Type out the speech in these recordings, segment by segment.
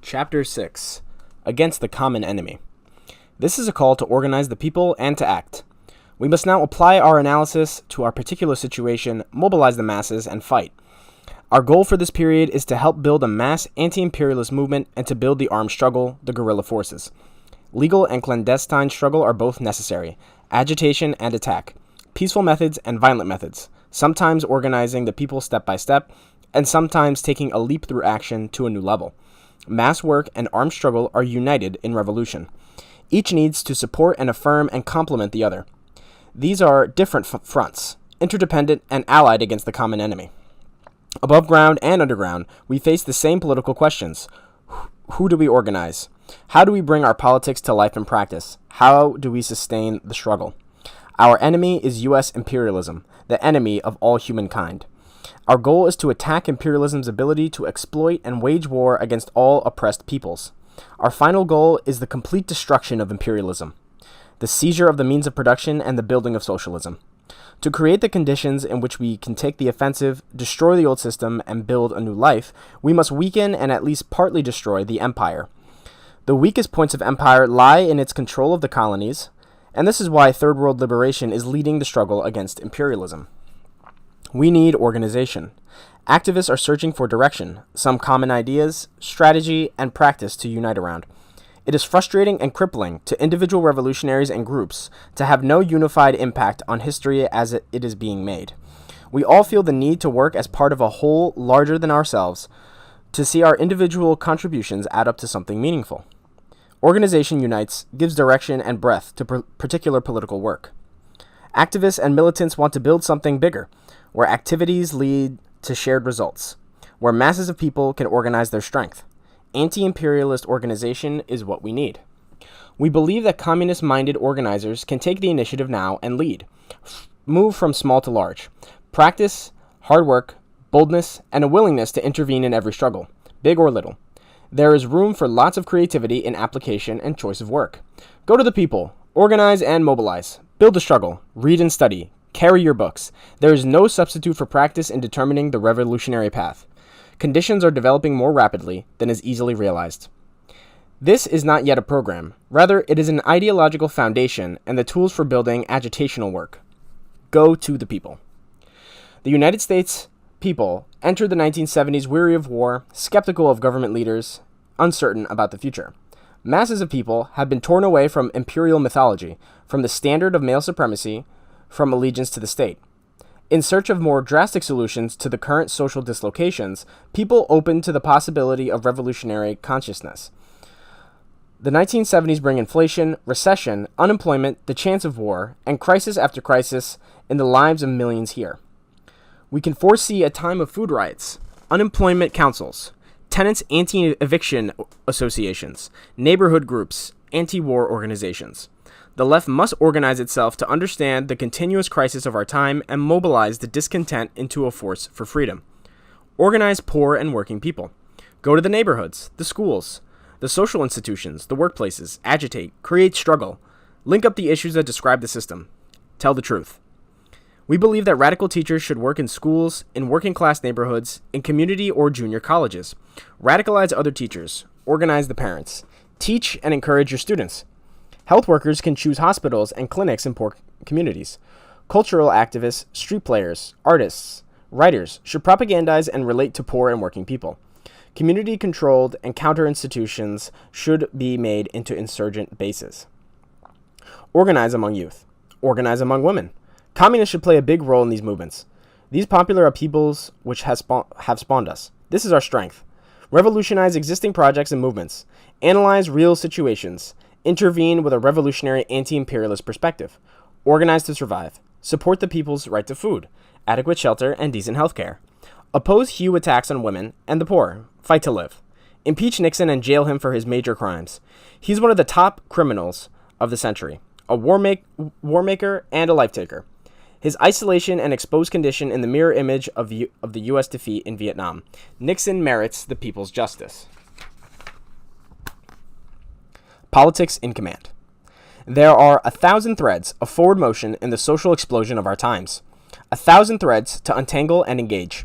Chapter 6. Against the Common Enemy. This is a call to organize the people and to act. We must now apply our analysis to our particular situation, mobilize the masses, and fight. Our goal for this period is to help build a mass anti-imperialist movement and to build the armed struggle, the guerrilla forces. Legal and clandestine struggle are both necessary, agitation and attack, peaceful methods and violent methods, sometimes organizing the people step by step, and sometimes taking a leap through action to a new level. Mass work and armed struggle are united in revolution. Each needs to support and affirm and complement the other. These are different fronts, interdependent and allied against the common enemy. Above ground and underground, we face the same political questions. Who do we organize? How do we bring our politics to life in practice? How do we sustain the struggle? Our enemy is U.S. imperialism, the enemy of all humankind. Our goal is to attack imperialism's ability to exploit and wage war against all oppressed peoples. Our final goal is the complete destruction of imperialism, the seizure of the means of production, and the building of socialism. To create the conditions in which we can take the offensive, destroy the old system, and build a new life, we must weaken and at least partly destroy the empire. The weakest points of empire lie in its control of the colonies, and this is why Third World liberation is leading the struggle against imperialism. We need organization. Activists are searching for direction, some common ideas, strategy, and practice to unite around. It is frustrating and crippling to individual revolutionaries and groups to have no unified impact on history as it is being made. We all feel the need to work as part of a whole larger than ourselves, to see our individual contributions add up to something meaningful. Organization unites, gives direction and breadth to particular political work. Activists and militants want to build something bigger, where activities lead to shared results, where masses of people can organize their strength. Anti-imperialist organization is what we need. We believe that communist-minded organizers can take the initiative now and lead, move from small to large, practice hard work, boldness, and a willingness to intervene in every struggle, big or little. There is room for lots of creativity in application and choice of work. Go to the people, organize and mobilize, build a struggle, read and study, carry your books. There is no substitute for practice in determining the revolutionary path. Conditions are developing more rapidly than is easily realized. This is not yet a program. Rather, it is an ideological foundation and the tools for building agitational work. Go to the people. The United States people entered the 1970s weary of war, skeptical of government leaders, uncertain about the future. Masses of people have been torn away from imperial mythology, from the standard of male supremacy, from allegiance to the state. In search of more drastic solutions to the current social dislocations, people opened to the possibility of revolutionary consciousness. The 1970s bring inflation, recession, unemployment, the chance of war, and crisis after crisis in the lives of millions here. We can foresee a time of food riots, unemployment councils, tenants' anti-eviction associations, neighborhood groups, anti-war organizations. The left must organize itself to understand the continuous crisis of our time and mobilize the discontent into a force for freedom. Organize poor and working people. Go to the neighborhoods, the schools, the social institutions, the workplaces, agitate, create struggle, link up the issues that describe the system. Tell the truth. We believe that radical teachers should work in schools, in working class neighborhoods, in community or junior colleges. Radicalize other teachers. Organize the parents. Teach and encourage your students. Health workers can choose hospitals and clinics in poor communities. Cultural activists, street players, artists, writers should propagandize and relate to poor and working people. Community-controlled and counter-institutions should be made into insurgent bases. Organize among youth. Organize among women. Communists should play a big role in these movements. These popular upheavals which have spawned us. This is our strength. Revolutionize existing projects and movements. Analyze real situations. Intervene with a revolutionary anti-imperialist perspective. Organize to survive. Support the people's right to food, adequate shelter, and decent health care. Oppose Hugh attacks on women and the poor. Fight to live. Impeach Nixon and jail him for his major crimes. He's one of the top criminals of the century, a war maker and a life taker. His isolation and exposed condition in the mirror image of the U.S. defeat in Vietnam. Nixon merits the people's justice. Politics in command. There are 1,000 threads of forward motion in the social explosion of our times. 1,000 threads to untangle and engage.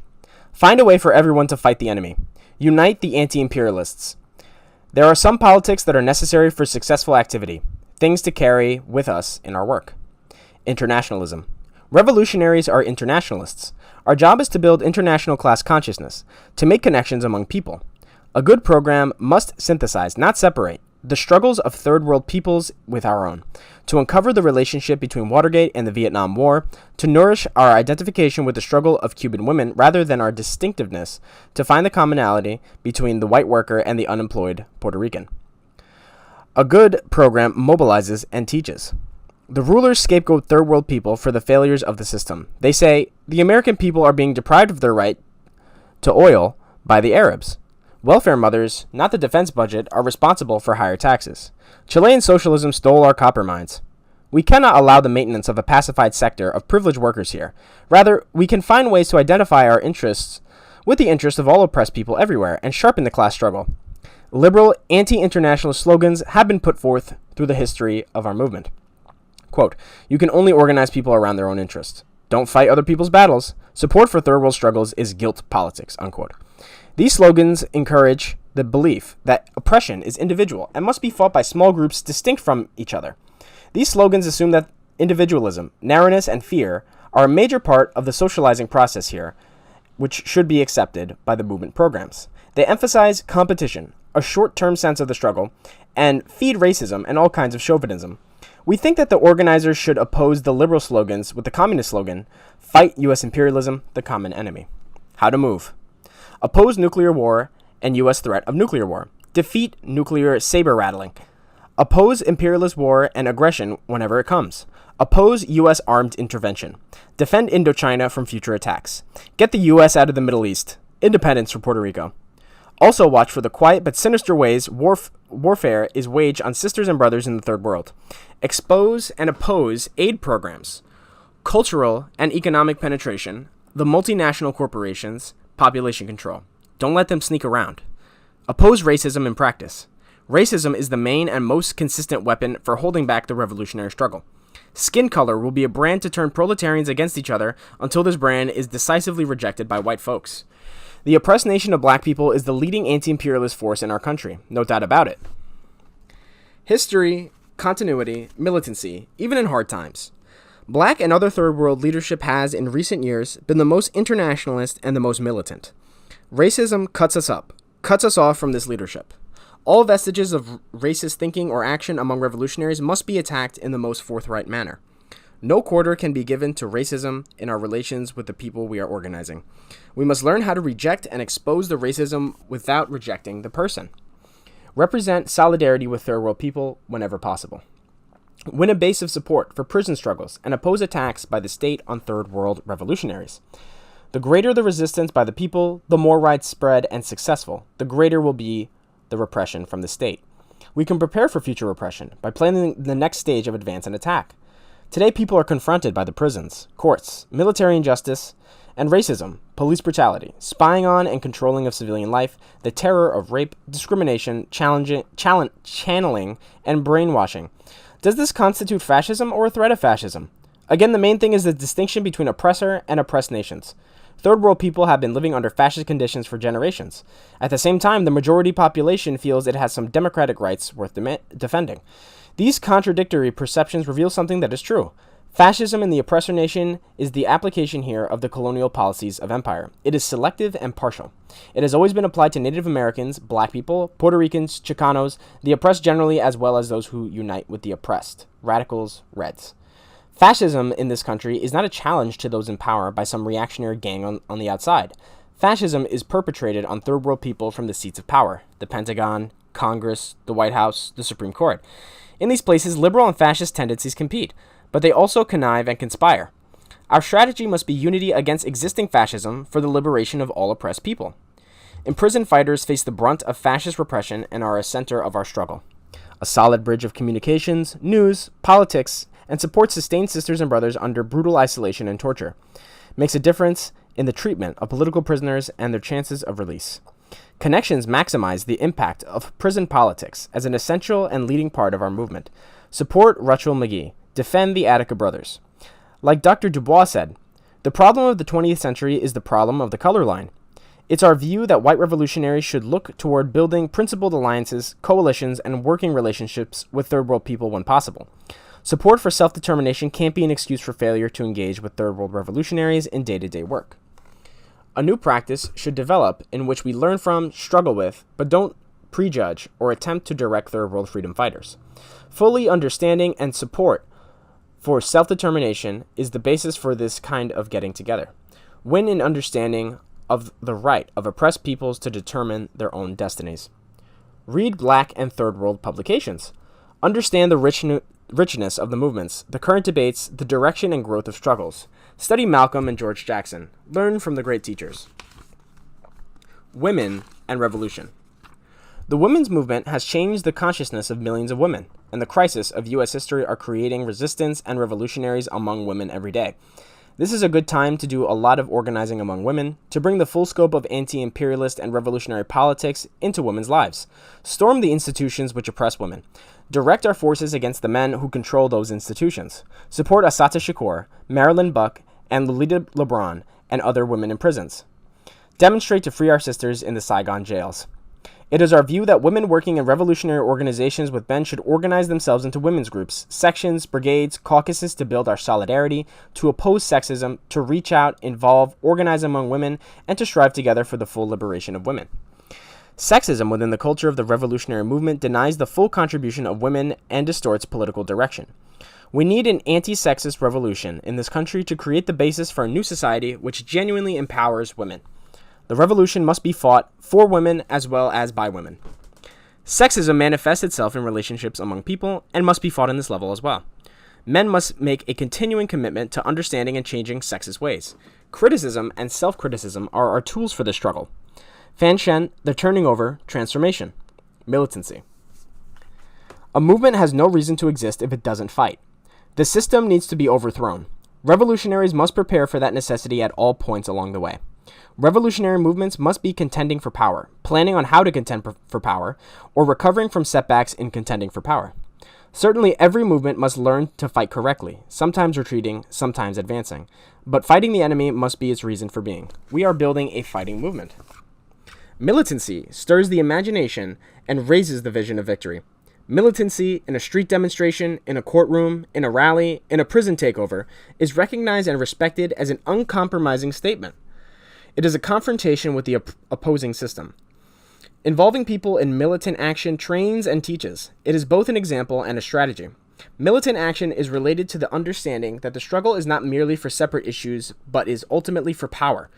Find a way for everyone to fight the enemy. Unite the anti-imperialists. There are some politics that are necessary for successful activity, things to carry with us in our work. Internationalism. Revolutionaries are internationalists. Our job is to build international class consciousness, to make connections among people. A good program must synthesize, not separate, the struggles of third world peoples with our own, to uncover the relationship between Watergate and the Vietnam War, to nourish our identification with the struggle of Cuban women rather than our distinctiveness, to find the commonality between the white worker and the unemployed Puerto Rican. A good program mobilizes and teaches. The rulers scapegoat third world people for the failures of the system. They say, the American people are being deprived of their right to oil by the Arabs. Welfare mothers, not the defense budget, are responsible for higher taxes. Chilean socialism stole our copper mines. We cannot allow the maintenance of a pacified sector of privileged workers here. Rather, we can find ways to identify our interests with the interests of all oppressed people everywhere and sharpen the class struggle. Liberal, anti-internationalist slogans have been put forth through the history of our movement. Quote, you can only organize people around their own interests. Don't fight other people's battles. Support for third world struggles is guilt politics, unquote. These slogans encourage the belief that oppression is individual and must be fought by small groups distinct from each other. These slogans assume that individualism, narrowness, and fear are a major part of the socializing process here, which should be accepted by the movement programs. They emphasize competition, a short-term sense of the struggle, and feed racism and all kinds of chauvinism. We think that the organizers should oppose the liberal slogans with the communist slogan, fight U.S. imperialism, the common enemy. How to move. Oppose nuclear war and U.S. threat of nuclear war. Defeat nuclear saber rattling. Oppose imperialist war and aggression whenever it comes. Oppose U.S. armed intervention. Defend Indochina from future attacks. Get the U.S. out of the Middle East. Independence for Puerto Rico. Also watch for the quiet but sinister ways warfare is waged on sisters and brothers in the third world. Expose and oppose aid programs, cultural and economic penetration, the multinational corporations, population control. Don't let them sneak around. Oppose racism in practice. Racism is the main and most consistent weapon for holding back the revolutionary struggle. Skin color will be a brand to turn proletarians against each other until this brand is decisively rejected by white folks. The oppressed nation of black people is the leading anti-imperialist force in our country, no doubt about it. History, continuity, militancy, even in hard times. Black and other third world leadership has, in recent years, been the most internationalist and the most militant. Racism cuts us off from this leadership. All vestiges of racist thinking or action among revolutionaries must be attacked in the most forthright manner. No quarter can be given to racism in our relations with the people we are organizing. We must learn how to reject and expose the racism without rejecting the person. Represent solidarity with third world people whenever possible. Win a base of support for prison struggles and oppose attacks by the state on third world revolutionaries. The greater the resistance by the people, the more widespread and successful, the greater will be the repression from the state. We can prepare for future repression by planning the next stage of advance and attack. Today, people are confronted by the prisons, courts, military injustice, and racism, police brutality, spying on and controlling of civilian life, the terror of rape, discrimination, channeling, and brainwashing. Does this constitute fascism or a threat of fascism? Again, the main thing is the distinction between oppressor and oppressed nations. Third world people have been living under fascist conditions for generations. At the same time, the majority population feels it has some democratic rights worth defending. These contradictory perceptions reveal something that is true. Fascism in the oppressor nation is the application here of the colonial policies of empire. It is selective and partial. It has always been applied to Native Americans, black people, Puerto Ricans, Chicanos, the oppressed generally, as well as those who unite with the oppressed, radicals, Reds. Fascism in this country is not a challenge to those in power by some reactionary gang on the outside. Fascism is perpetrated on third world people from the seats of power, the Pentagon, Congress, the White House, the Supreme Court. In these places, liberal and fascist tendencies compete, but they also connive and conspire. Our strategy must be unity against existing fascism for the liberation of all oppressed people. Imprisoned fighters face the brunt of fascist repression and are a center of our struggle. A solid bridge of communications, news, politics, and support sustained sisters and brothers under brutal isolation and torture. Makes a difference in the treatment of political prisoners and their chances of release. Connections maximize the impact of prison politics as an essential and leading part of our movement. Support Rachel McGee. Defend the Attica brothers. Like Dr. Dubois said, the problem of the 20th century is the problem of the color line. It's our view that white revolutionaries should look toward building principled alliances, coalitions, and working relationships with third world people when possible. Support for self-determination can't be an excuse for failure to engage with third world revolutionaries in day-to-day work. A new practice should develop in which we learn from, struggle with, but don't prejudge or attempt to direct third world freedom fighters. Fully understanding and support for self-determination is the basis for this kind of getting together. When in understanding of the right of oppressed peoples to determine their own destinies. Read Black and Third World publications. Understand the richness of the movements, the current debates, the direction and growth of struggles. Study Malcolm and George Jackson. Learn from the great teachers. Women and revolution. The women's movement has changed the consciousness of millions of women, and the crisis of U.S. history are creating resistance and revolutionaries among women every day. This is a good time to do a lot of organizing among women, to bring the full scope of anti-imperialist and revolutionary politics into women's lives. Storm the institutions which oppress women. Direct our forces against the men who control those institutions. Support Assata Shakur, Marilyn Buck, and Lolita LeBron, and other women in prisons. Demonstrate to free our sisters in the Saigon jails. It is our view that women working in revolutionary organizations with men should organize themselves into women's groups, sections, brigades, caucuses to build our solidarity, to oppose sexism, to reach out, involve, organize among women, and to strive together for the full liberation of women. Sexism within the culture of the revolutionary movement denies the full contribution of women and distorts political direction. We need an anti-sexist revolution in this country to create the basis for a new society which genuinely empowers women. The revolution must be fought for women as well as by women. Sexism manifests itself in relationships among people and must be fought on this level as well. Men must make a continuing commitment to understanding and changing sexist ways. Criticism and self-criticism are our tools for this struggle. Fan Shen, the turning over, transformation. Militancy. A movement has no reason to exist if it doesn't fight. The system needs to be overthrown. Revolutionaries must prepare for that necessity at all points along the way. Revolutionary movements must be contending for power, planning on how to contend for power, or recovering from setbacks in contending for power. Certainly, every movement must learn to fight correctly, sometimes retreating, sometimes advancing. But fighting the enemy must be its reason for being. We are building a fighting movement. Militancy stirs the imagination and raises the vision of victory. Militancy in a street demonstration, in a courtroom, in a rally, in a prison takeover is recognized and respected as an uncompromising statement. It is a confrontation with the opposing system. Involving people in militant action trains and teaches. It is both an example and a strategy. Militant action is related to the understanding that the struggle is not merely for separate issues, but is ultimately for power,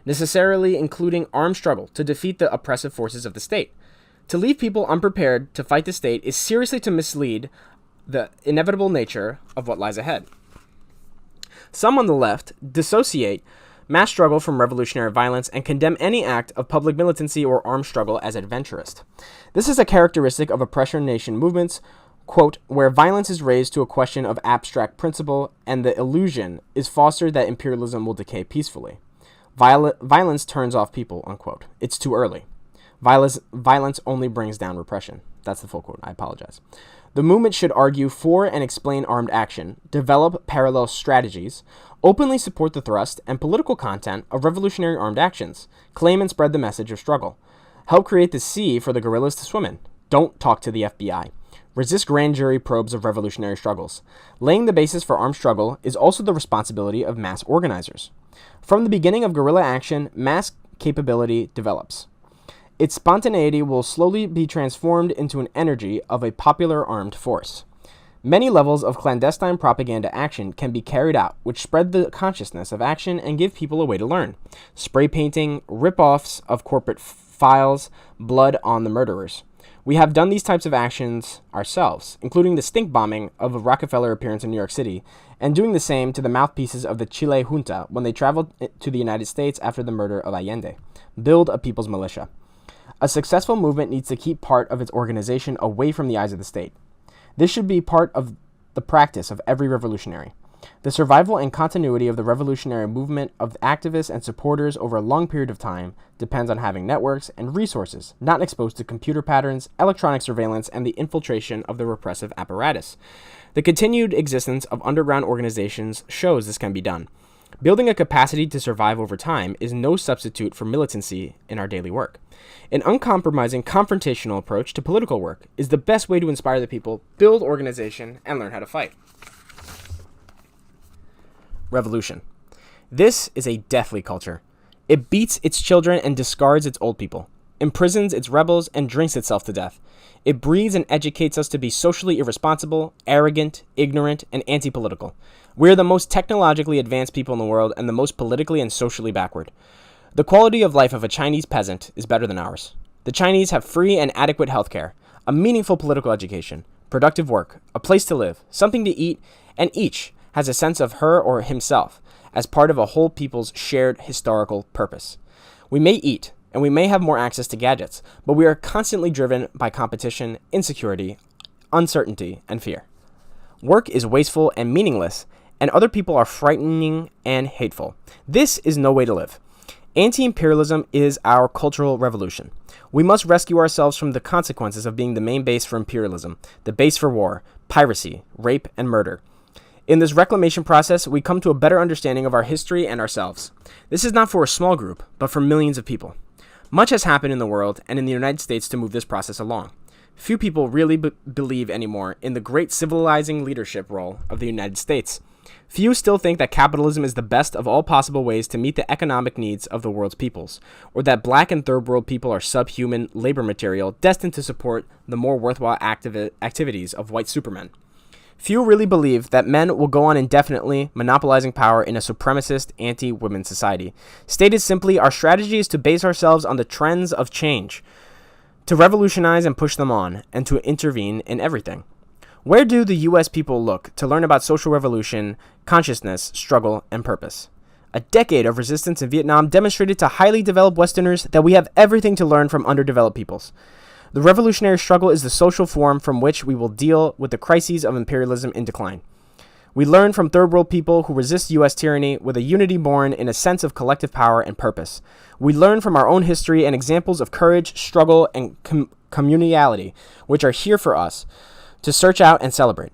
necessarily including armed struggle to defeat the oppressive forces of the state. To leave people unprepared to fight the state is seriously to mislead the inevitable nature of what lies ahead. Some on the left dissociate mass struggle from revolutionary violence and condemn any act of public militancy or armed struggle as adventurist. This is a characteristic of oppression nation movements, quote, where violence is raised to a question of abstract principle and the illusion is fostered that imperialism will decay peacefully. Violence turns off people, unquote. It's too early. Violence only brings down repression. That's the full quote. I apologize. The movement should argue for and explain armed action, develop parallel strategies, openly support the thrust and political content of revolutionary armed actions, claim and spread the message of struggle, help create the sea for the guerrillas to swim in, don't talk to the FBI, resist grand jury probes of revolutionary struggles. Laying the basis for armed struggle is also the responsibility of mass organizers. From the beginning of guerrilla action, mass capability develops. Its spontaneity will slowly be transformed into an energy of a popular armed force. Many levels of clandestine propaganda action can be carried out, which spread the consciousness of action and give people a way to learn. Spray painting, rip-offs of corporate files, blood on the murderers. We have done these types of actions ourselves, including the stink bombing of a Rockefeller appearance in New York City, and doing the same to the mouthpieces of the Chile junta when they traveled to the United States after the murder of Allende. Build a people's militia. A successful movement needs to keep part of its organization away from the eyes of the state. This should be part of the practice of every revolutionary. The survival and continuity of the revolutionary movement of activists and supporters over a long period of time depends on having networks and resources not exposed to computer patterns, electronic surveillance, and the infiltration of the repressive apparatus. The continued existence of underground organizations shows this can be done. Building a capacity to survive over time is no substitute for militancy in our daily work. An uncompromising confrontational approach to political work is the best way to inspire the people, build organization, and learn how to fight. Revolution. This is a deathly culture. It beats its children and discards its old people, imprisons its rebels, and drinks itself to death. It breeds and educates us to be socially irresponsible, arrogant, ignorant, and anti-political. We are the most technologically advanced people in the world and the most politically and socially backward. The quality of life of a Chinese peasant is better than ours. The Chinese have free and adequate healthcare, a meaningful political education, productive work, a place to live, something to eat, and each has a sense of her or himself as part of a whole people's shared historical purpose. We may eat, and we may have more access to gadgets, but we are constantly driven by competition, insecurity, uncertainty, and fear. Work is wasteful and meaningless, and other people are frightening and hateful. This is no way to live. Anti-imperialism is our cultural revolution. We must rescue ourselves from the consequences of being the main base for imperialism, the base for war, piracy, rape, and murder. In this reclamation process, we come to a better understanding of our history and ourselves. This is not for a small group, but for millions of people. Much has happened in the world and in the United States to move this process along. Few people really believe anymore in the great civilizing leadership role of the United States. Few still think that capitalism is the best of all possible ways to meet the economic needs of the world's peoples, or that black and third world people are subhuman labor material destined to support the more worthwhile activities of white supermen. Few really believe that men will go on indefinitely monopolizing power in a supremacist anti-women society. Stated simply, our strategy is to base ourselves on the trends of change, to revolutionize and push them on, and to intervene in everything. Where do the U.S. people look to learn about social revolution, consciousness, struggle, and purpose? A decade of resistance in Vietnam demonstrated to highly developed Westerners that we have everything to learn from underdeveloped peoples. The revolutionary struggle is the social form from which we will deal with the crises of imperialism in decline. We learn from third world people who resist U.S. tyranny with a unity born in a sense of collective power and purpose. We learn from our own history and examples of courage, struggle, and communality, which are here for us to search out and celebrate.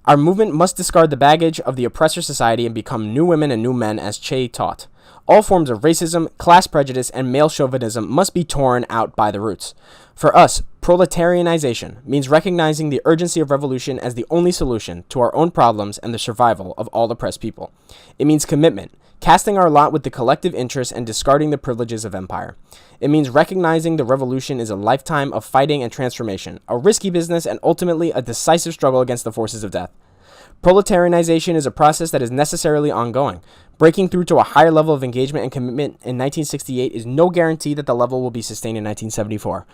Our movement must discard the baggage of the oppressor society and become new women and new men as Che taught. All forms of racism, class prejudice, and male chauvinism must be torn out by the roots. For us, proletarianization means recognizing the urgency of revolution as the only solution to our own problems and the survival of all oppressed people. It means commitment, casting our lot with the collective interest and discarding the privileges of empire. It means recognizing the revolution is a lifetime of fighting and transformation, a risky business, and ultimately a decisive struggle against the forces of death. Proletarianization is a process that is necessarily ongoing. Breaking through to a higher level of engagement and commitment in 1968 is no guarantee that the level will be sustained in 1974.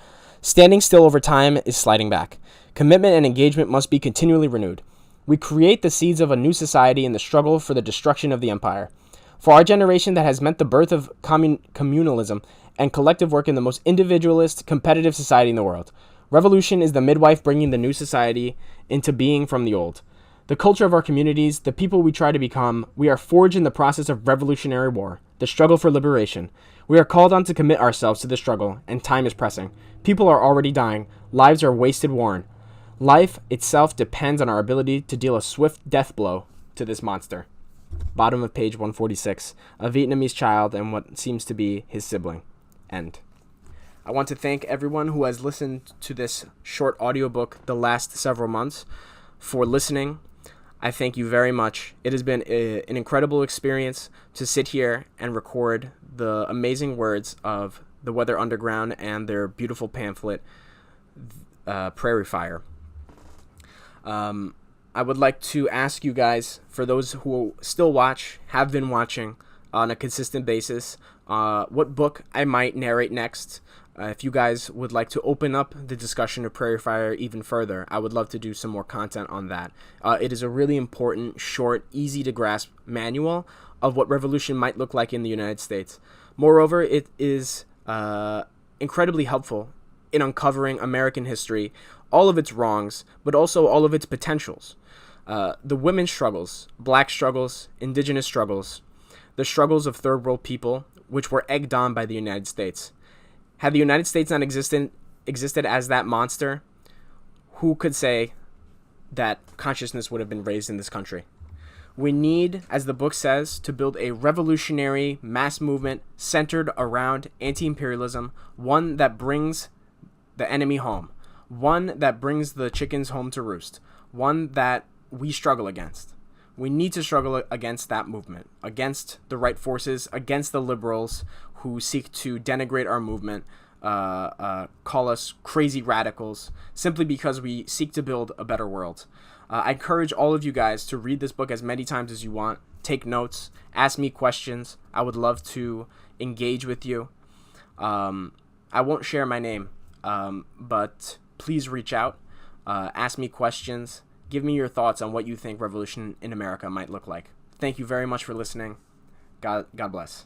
Standing still over time is sliding back. Commitment and engagement must be continually renewed. We create the seeds of a new society in the struggle for the destruction of the empire. For our generation, that has meant the birth of communalism and collective work in the most individualist, competitive society in the world. Revolution is the midwife bringing the new society into being from the old. The culture of our communities, the people we try to become, we are forged in the process of revolutionary war, the struggle for liberation. We are called on to commit ourselves to the struggle, and time is pressing. People are already dying. Lives are wasted, worn. Life itself depends on our ability to deal a swift death blow to this monster. Bottom of page 146. A Vietnamese child and what seems to be his sibling. End. I want to thank everyone who has listened to this short audiobook the last several months for listening. I thank you very much. It has been an incredible experience to sit here and record the amazing words of the Weather Underground and their beautiful pamphlet, Prairie Fire. I would like to ask you guys, for those who still watch, have been watching on a consistent basis, what book I might narrate next. If you guys would like to open up the discussion of Prairie Fire even further, I would love to do some more content on that. It is a really important, short, easy-to-grasp manual of what revolution might look like in the United States. Moreover, it is incredibly helpful in uncovering American history, all of its wrongs, but also all of its potentials. The women's struggles, black struggles, indigenous struggles, the struggles of third world people, which were egged on by the United States. Had the United States not existed as that monster, who could say that consciousness would have been raised in this country? We need, as the book says, to build a revolutionary mass movement centered around anti-imperialism, one that brings the enemy home, one that brings the chickens home to roost, one that we struggle against. We need to struggle against that movement, against the right forces, against the liberals who seek to denigrate our movement, call us crazy radicals, simply because we seek to build a better world. I encourage all of you guys to read this book as many times as you want. Take notes. Ask me questions. I would love to engage with you. I won't share my name, but please reach out. Ask me questions. Give me your thoughts on what you think revolution in America might look like. Thank you very much for listening. God bless.